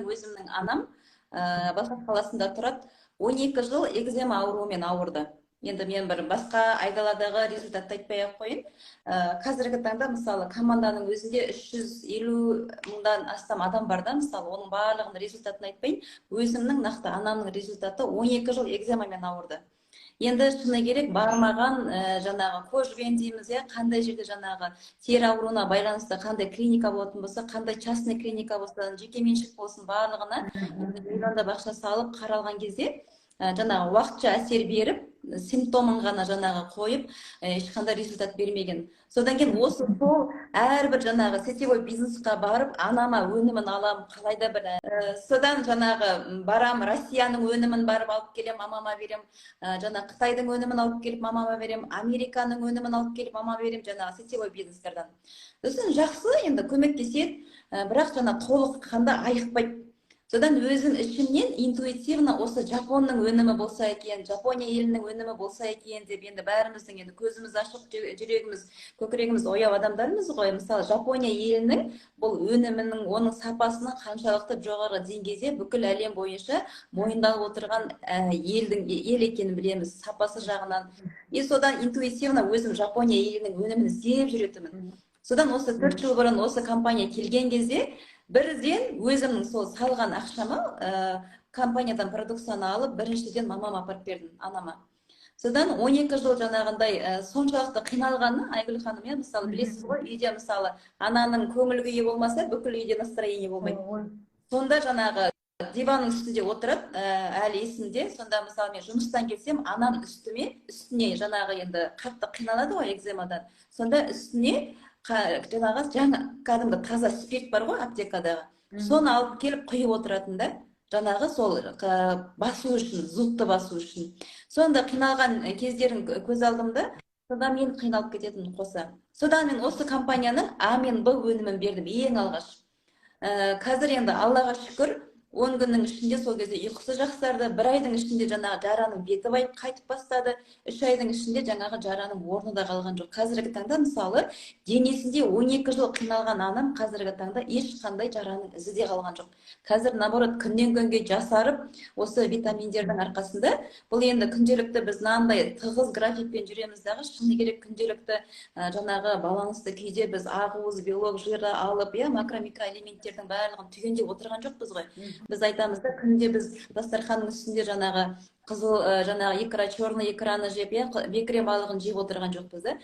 менің өзімнің анам Балқаш қаласында тұрады. 12 жыл экзема ауруымен ауырды. Енді мен бір басқа айдаладағы результатты айтпай ақ қойын. Қазіргі таңда мысалы команданың өзінде 350 мыңдан астам адам бар да, мысалы оның барлығының результатын айтпайын. Өзімнің нақты анамның результаты 12 жыл экземамен ауырды. Енді шыны керек бармаған жаңағы кожвен дейміз, қандай жерде жаңағы тері ауруына байланысты қандай клиника болатын болса, қандай частный клиника болсын, жекеменшік болсын, барлығына миллиондап ақша салып қаралған кезде жаңағы уақытша әсер беріп, симптомын ғана жаңағы қойып, ешқандай результат бермеген. Содан кейін осы сол әрбір жаңағы сетевой бизнесқа барып, анама өнімін алам, қалайда бір. Содан жаңағы барам, Россияның өнімін барып алып келем, мамама берем, жаңа Қытайдың өнімін алып келіп мамама берем, Американың өнімін алып келіп мамама берем, жаңағы сетевой бизнестерден. Сосын жақсы, енді көмектеседі, бірақ жаңа толыққанды айықпайды. Содан өзім ішімнен интуитивно осы Жапонның өнімі болса екен, Жапония елінің өнімі болса екен деп, енді бәріміздің енді көзіміз ашық, жүрегіміз, көкірегіміз ояу адамдармыз ғой. Мысалы Жапония елінің бұл өнімінің, оның сапасының қаншалықты жоғары деңгейде бүкіл әлем бойынша мойындалып отырған ел екенін білеміз, сапасы жағынан. И содан интуитивно өзім Жапония елінің өнімін іздеп жүретінмін. Содан осы 4 жыл бұрын осы компания келген кезде бірден өзімнің сол салған ақшама компаниядан продукцияны алып, біріншіден мамама апарып бердім, анама. Содан 12 жыл жаңағындай соншалықты қиналғаны, Айгүл ханым, мысалы білесіз ғой, үйде мысалы ананың көңіл күйі болмаса, бүкіл үйде настроение болмайды. Сонда жаңағы диванның үстінде отырып, әлі есімде, сонда мысалы мен жұмыстан келсем, анам үстіне жаңағы енді қатты қиналады ғой экземадан. Сонда үстіне жаңағы кәдімгі таза спирт бар ғой аптекадағы, соны алып келіп құйып отыратын да, жаңағы сол басу үшін, зудты басу үшін. Сонда қиналған кездерін көз алдымда, содан мен қиналып кететін қоса. Содан мен осы компанияның А мен Б өнімін бердім ең алғаш. Қазір енді Аллаға шүкір, 10 күннің ішінде сол кезде ұйқысы жақсарды, 1 айдың ішінде жаңағы жараның беті қайтып бастады, 3 айдың ішінде жаңағы жараның орны да қалған жоқ. Қазіргі таңда мысалы денесінде 12 жыл қиналған анам қазіргі таңда ешқандай жараның ізі де қалған жоқ. Қазір наоборот күннен күнге жасарып, осы витаминдердің арқасында, бұл енді күнделікті біз мынандай тығыз графикпен жүреміз дағы, шыны керек күнделікті жаңағы балансты күйде біз ақуыз, белок, жиры алып, макро-микроэлементтердің барлығын түгендеп отырған жоқпыз ғой. Біз айтамыз да, күнде біз дастарханның үстінде жаңағы қызыл жаңағы икра, черный икраны жеп, бекіре балығын жеп отырған жоқпыз да.